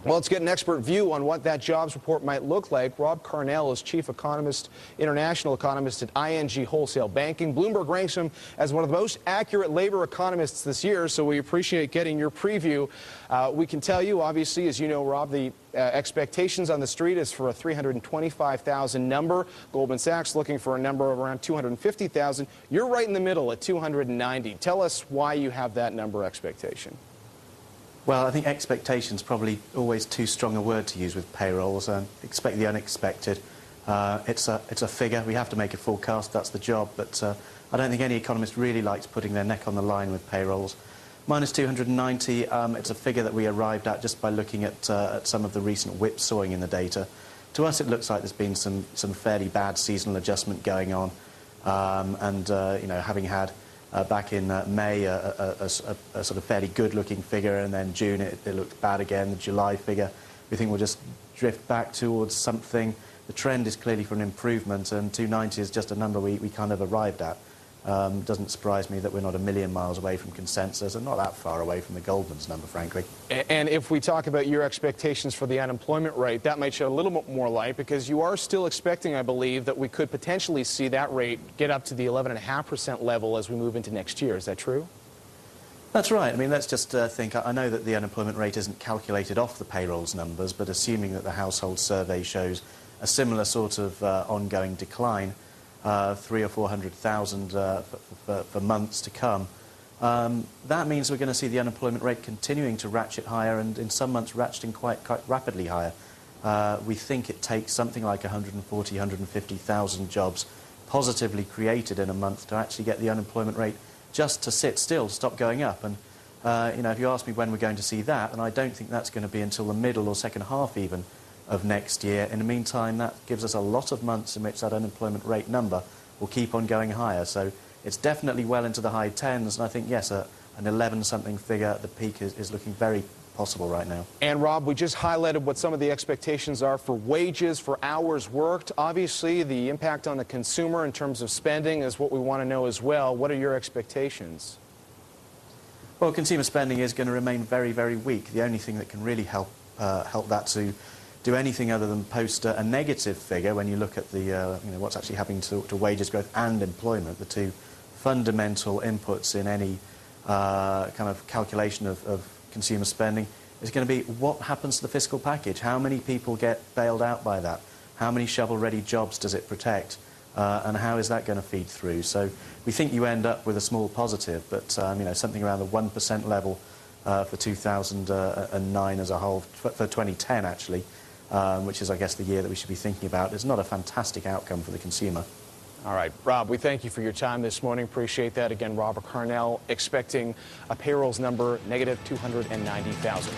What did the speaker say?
Well, let's get an expert view on what that jobs report might look like. Rob Carnell is chief economist, international economist at ING Wholesale Banking. Bloomberg ranks him as one of the most accurate labor economists this year, so we appreciate getting your preview. We can tell you, obviously, as you know, Rob, the expectations on the street is for a 325,000 number. Goldman Sachs looking for a number of around 250,000. You're right in the middle at 290. Tell us why you have that number expectation. Well, I think expectation's probably always too strong a word to use with payrolls. Expect the unexpected. It's a figure. We have to make a forecast. That's the job. But I don't think any economist really likes putting their neck on the line with payrolls. Minus 290, it's a figure that we arrived at just by looking at some of the recent whipsawing in the data. To us, it looks like there's been some fairly bad seasonal adjustment going on. You know, having had back in May, a sort of fairly good-looking figure, and then June it looked bad again. The July figure, we think, will just drift back towards something. The trend is clearly for an improvement, and 290 is just a number we kind of arrived at. Doesn't surprise me that we're not a million miles away from consensus and not that far away from the Goldman's number, frankly. And if we talk about your expectations for the unemployment rate, that might shed a little bit more light, because you are still expecting, I believe, that we could potentially see that rate get up to the 11.5% level as we move into next year. Is that true? That's right. I mean, let's just think. I know that the unemployment rate isn't calculated off the payrolls numbers, but assuming that the household survey shows a similar sort of ongoing decline, 300,000 or 400,000 for months to come. That means we're going to see the unemployment rate continuing to ratchet higher, and in some months ratcheting quite rapidly higher. We think it takes something like 140,000, 150,000 jobs positively created in a month to actually get the unemployment rate just to sit still, stop going up. And you know, if you ask me when we're going to see that, and I don't think that's going to be until the middle or second half even of next year. In the meantime, that gives us a lot of months in which that unemployment rate number will keep on going higher. So it's definitely well into the high tens, and I think, yes, an 11-something figure at the peak is looking very possible right now. And Rob, we just highlighted what some of the expectations are for wages, for hours worked. Obviously, the impact on the consumer in terms of spending is what we want to know as well. What are your expectations? Well, consumer spending is going to remain very, very weak. The only thing that can really help that to do anything other than post a negative figure when you look at the you know, what's actually happening to wages growth and employment, the two fundamental inputs in any kind of calculation of consumer spending, is going to be what happens to the fiscal package. How many people get bailed out by that? How many shovel-ready jobs does it protect? And how is that going to feed through? So we think you end up with a small positive, but you know, something around the 1% level for 2009 as a whole, for 2010 actually, which is, I guess, the year that we should be thinking about. It's not a fantastic outcome for the consumer. All right, Rob, we thank you for your time this morning. Appreciate that. Again, Robert Carnell expecting a payrolls number negative 290,000.